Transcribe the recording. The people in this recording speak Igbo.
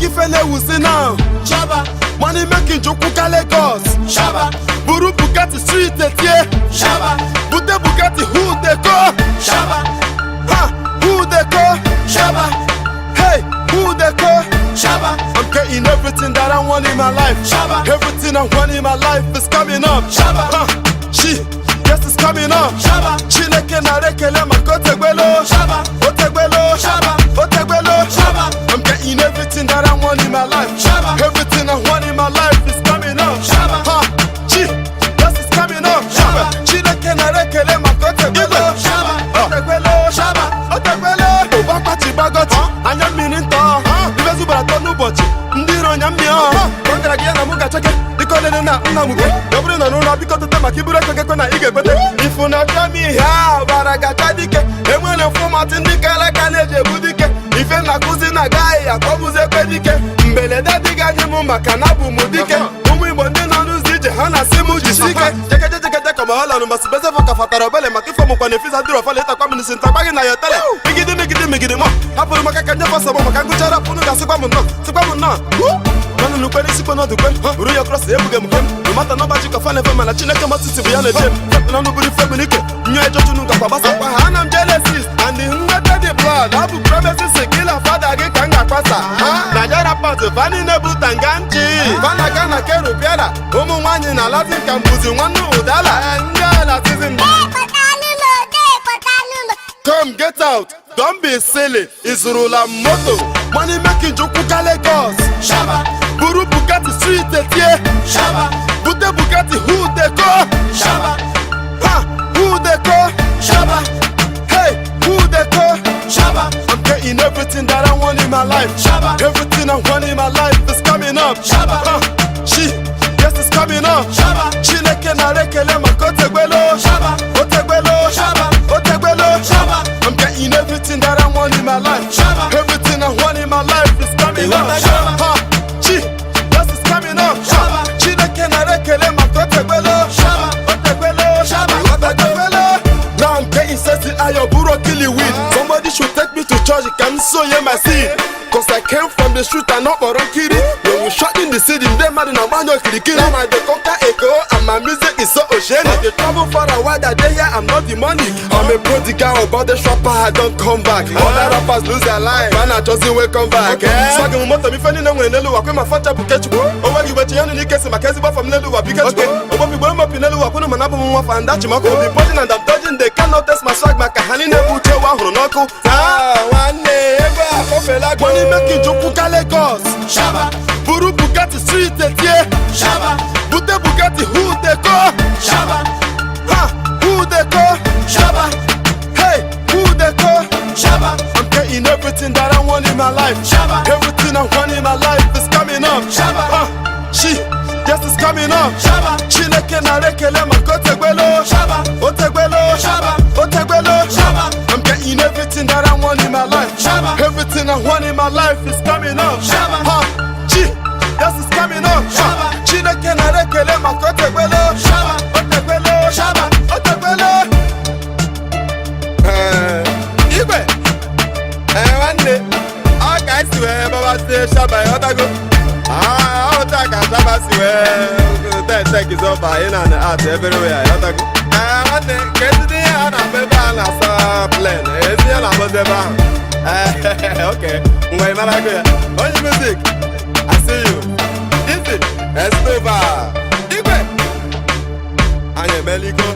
Ifele will say now. Shaba. Money making Jokuka Lagos. Shaba. Buru Bugatti street etie. Shaba. Bute Bugatti who they go? Shaba. Ha, who they go? Shaba. Hey, who they go? Shaba. I'm getting everything that I want in my life. Shaba. Everything I want in my life is coming up. Shaba. She, yes, it's coming up. Shaba. Chineke na rekele makotegbelo. Shaba. Otegbelo. Shaba. Otegbelo. Shaba. I'm getting everything that I want in my life. Shaba. Everything I want in my life is coming up. Shaba. She, yes, it's coming up. Shaba. Chineke na rekele makotegbelo. Shaba. Otegbelo. Shaba. Otegbelo. Obakwachi bagoti. Anya mmiri ntọ. Ibezu bara tọ n'ụbọchị. Ndị iro nya mmịọ. Kọngara gị ya na mụ ga-acheke. Dịka olele na nna m gị. Ya bụrụ na n'ụlọ biko tete maka iburu ego gekwe na ị ga-ekwete. Ifu na bịa m ihe a bara gacha dike. Enwere fọmatị ndị kara aka na-eji ebu dike. Ife na-akụzi na agaghị akpọbụzi ekwe dike. Mberede adịghị anyị mụ maka na abụ m dike. Ụmụ Igbo ndị nọ n'ụzọ ije ha na-asị m jisi ike. Jekejekete kọma ọlanụ masị bezefọ ka fatara obele maka ifo mụkwa na efiza dịrị ọfọla ịtakwa m n'isi ntakwa gị na ya tele. Migide mọ hapụrụ maka ka nyefe ọsọ m maka ngụchara pụnụ ga-asịkwa m nnọọ manụ n'ukwe n'isi nọdụ kwe buru ya krọs ebuge m kem mata na ọgbaji kọfa na-efe mana Chineke masịsị bụ ya na-eje m na nụbụrụ ife gburu ike nyọ ejojunu gakwa gbasakwa ha ana m Genesis and nweta dị blood ọ bụ promises kila fada gị ka m ga-akpasa Nigeria part vani na-ebu tanganchi vana gana keru bịara ụmụ nwaanyị na Latin ka mbụzi nwanne ụdala ndị a na tizim. Come get out, don't be silly. Izurula moto, money making Jokuka Lagos. Shaba. Buru Bugatti street etie. Shaba. Bute Bugatti who they go? Shaba. Ha, who they go? Shaba. Hey, who they go? Shaba. I'm getting everything that I want in my life. Shaba. Everything I want in my life is coming up. Shaba. She, yes, it's coming up. Shaba. Chineke na rekele makotegbelo. Shaba. Otegbelo. Shaba. Otegbelo. Shaba. I'm getting everything that I want in my life. Shaba. Everything I want in my life is coming up. Shaba. Chi, yes, it's coming up. Shaba. Chineke na rekele makotegbelo. Shaba. Otegbelo. Shaba. Otegbelo. Now I'm getting sexy, I buro kill it with. Somebody should take me to church, can so yeah my seed. Cause I came from the street and not Kiri. When we shot in the city, they mad in a man of Kiri. Now my the conquer echo and my music is so oceanic. I dey travel far and wide, that day here I'm not the money. I'm a prodigal about the shopper, I don't come back. Other rappers lose their life, man I just will come back. So I can moto me finding them when Nelu wakwe my father bukechu. Oh when you were young in the case, my case from Nelu wapikechu. Oh when we were up in Nelu wakwe manabu mwafa and that chimako. Be putting and I'm dodging, they cannot test my swag, my kahani nebu chewa hunoko. One day, money making Jokuka Lagos. Shaba. Buru Bugatti street etie. Shaba. Bute Bugatti who they go? Shaba. Ha, who they go? Shaba. Hey, who they go? Shaba. I'm getting everything that I want in my life. Shaba. Everything I want in my life is coming up. Shaba. She, yes, it's coming up. Shaba. Chineke na rekele makotegbelo. Shaba. Otegbelo. Shaba. Otegbelo. Shaba. I'm getting everything that I want in my life. Shaba. Everything I want in my life is coming up. Shaba. Chi, yes, it's coming up. Shaba. Chineke na rekele makotegbelo. Shaba. Otegbelo. Shaba. Otegbelo. Igwe. Nwanne. Ọ ka esi wee baba sie Shaba ịghọtago. Ọ ta ka Shaba si wee take is over in and out everywhere ịghọtago. Nwanne ka ezide ihe a na-akpọ ebe a na-asa plen. Ezi ihe na-akpọzi ebe ahụ. Okay. Ngwa ị mara go ya. Onye music. I see you. Easy. Estova. Igwe. Anyị emeliko.